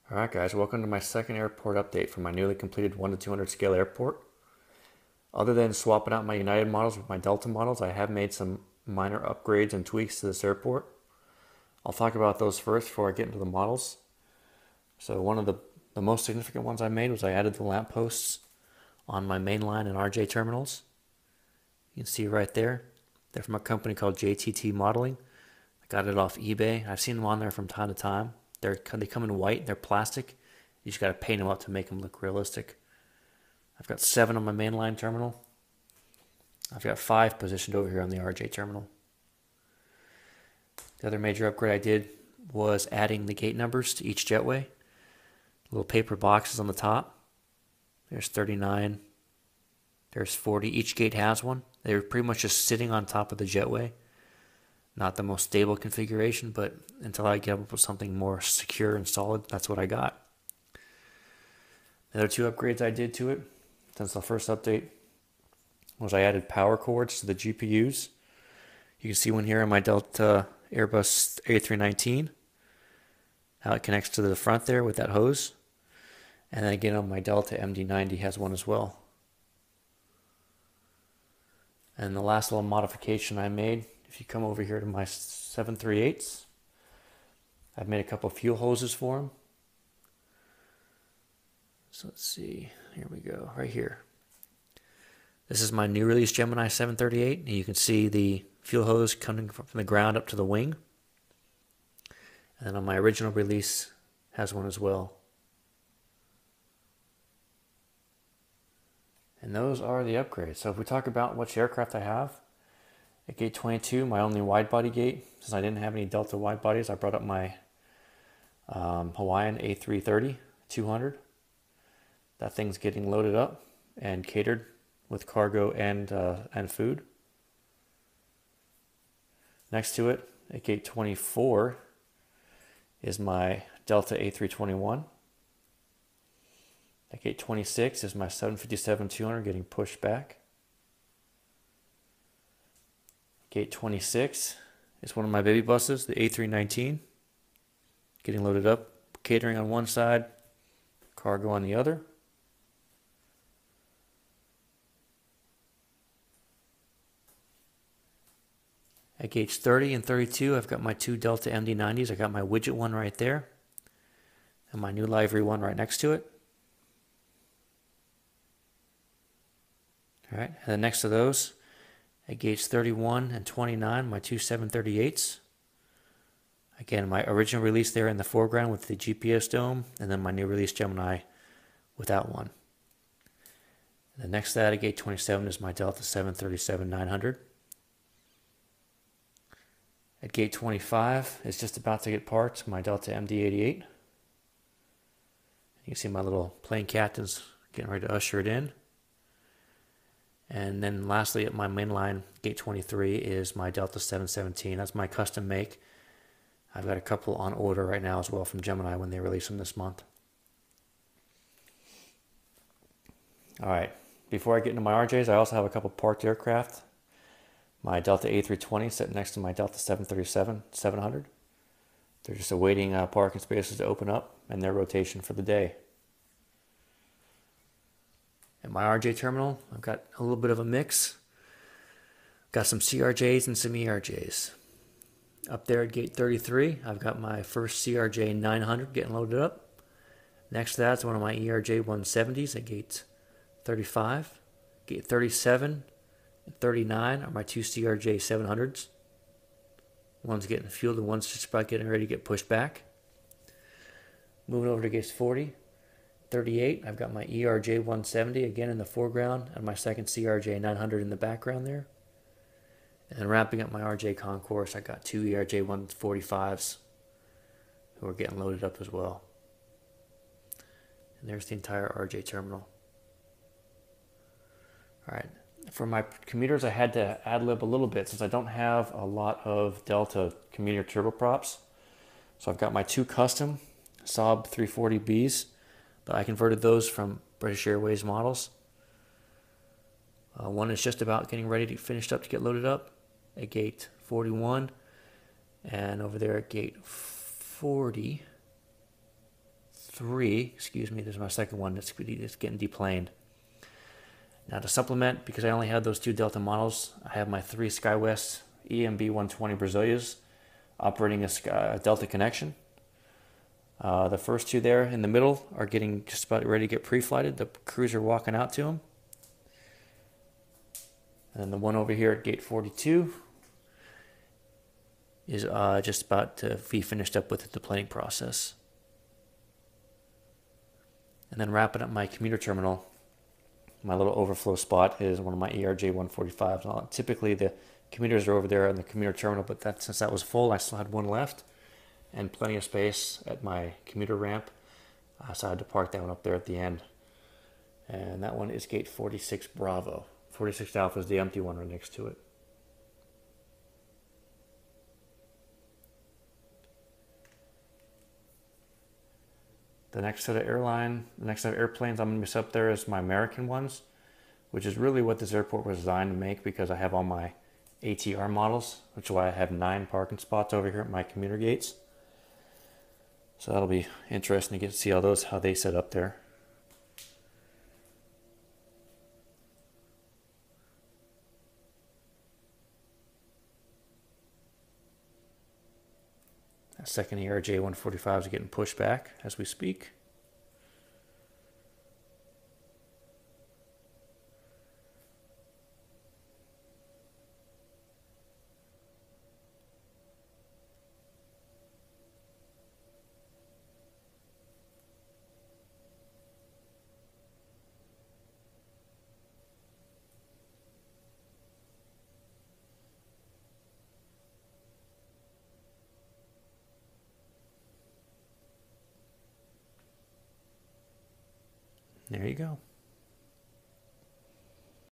Alright guys, welcome to my second airport update for my newly completed 1 to 200 scale airport. Other than swapping out my United models with my Delta models, I have made some minor upgrades and tweaks to this airport. I'll talk about those first before I get into the models. So one of the most significant ones I made was I added the lamp posts on my mainline and RJ terminals. You can see right there. They're from a company called JTT Modeling. I got it off eBay. I've seen them on there from time to time. They come in white. They're plastic. You just got to paint them up to make them look realistic. I've got 7 on my mainline terminal. I've got 5 positioned over here on the RJ terminal. The other major upgrade I did was adding the gate numbers to each jetway. Little paper boxes on the top. There's 39. There's 40. Each gate has one. They're pretty much just sitting on top of the jetway. Not the most stable configuration, but until I get up with something more secure and solid, that's what I got. The other 2 upgrades I did to it since the first update was I added power cords to the GPUs. You can see one here on my Delta Airbus A319, how it connects to the front there with that hose. And then again on my Delta MD90 has one as well. And the last little modification I made, if you come over here to my 738s, I've made a couple fuel hoses for them. So let's see, here we go, right here. This is my new release Gemini 738, and you can see the fuel hose coming from the ground up to the wing. And then on my original release has one as well. And those are the upgrades. So if we talk about which aircraft I have, at gate 22, my only wide body gate, since I didn't have any Delta wide bodies, I brought up my Hawaiian A330-200. That thing's getting loaded up and catered with cargo and food. Next to it, at gate 24, is my Delta A321. At gate 26 is my 757-200 getting pushed back. Gate 26 is one of my baby buses, the A319, getting loaded up, catering on one side, cargo on the other. At gates 30 and 32, I've got my 2 Delta MD90s. I got my widget one right there, and my new livery one right next to it. All right, and then next to those, at gates 31 and 29, my 2 738s. Again, my original release there in the foreground with the GPS dome, and then my new release Gemini without one. And then next to that, at gate 27, is my Delta 737-900. At gate 25 is just about to get parked my Delta MD-88. You can see my little plane captains getting ready to usher it in. And then lastly, at my mainline, gate 23, is my Delta 717. That's my custom make. I've got a couple on order right now as well from Gemini when they release them this month. All right, before I get into my RJs, I also have a couple parked aircraft. My Delta A320 sitting next to my Delta 737-700. They're just awaiting parking spaces to open up and their rotation for the day. At my RJ terminal, I've got a little bit of a mix. Got some CRJs and some ERJs. Up there at gate 33, I've got my first CRJ 900 getting loaded up. Next to that is one of my ERJ 170s at gate 35. Gate 37 and 39 are my 2 CRJ 700s. One's getting fueled and one's just about getting ready to get pushed back. Moving over to gates 40. 38, I've got my ERJ 170 again in the foreground and my second CRJ 900 in the background there. And then wrapping up my RJ concourse, I got 2 ERJ 145s who are getting loaded up as well. And there's the entire RJ terminal. Alright, for my commuters I had to ad-lib a little bit since I don't have a lot of Delta commuter turboprops. So I've got my 2 custom Saab 340Bs. But I converted those from British Airways models. One is just about getting ready to finish up to get loaded up at gate 41. And over there at gate 43, 3. Excuse me, there's my second one that's getting deplaned. Now to supplement, because I only had those 2 Delta models, I have my 3 SkyWest EMB 120 Brazilias operating a Delta connection. The first 2 there in the middle are getting just about ready to get pre-flighted. The crews are walking out to them. And then the one over here at gate 42 is just about to be finished up with the deplaning process. And then wrapping up my commuter terminal, my little overflow spot is one of my ERJ 145s. Typically the commuters are over there in the commuter terminal, but since that was full, I still had one left and plenty of space at my commuter ramp. So I had to park that one up there at the end. And that one is gate 46 Bravo. 46 Alpha is the empty one right next to it. The next set of airplanes I'm going to miss up there is my American ones, which is really what this airport was designed to make, because I have all my ATR models, which is why I have 9 parking spots over here at my commuter gates. So that'll be interesting to get to see how they set up there. That second ERJ 145 is getting pushed back as we speak. There you go.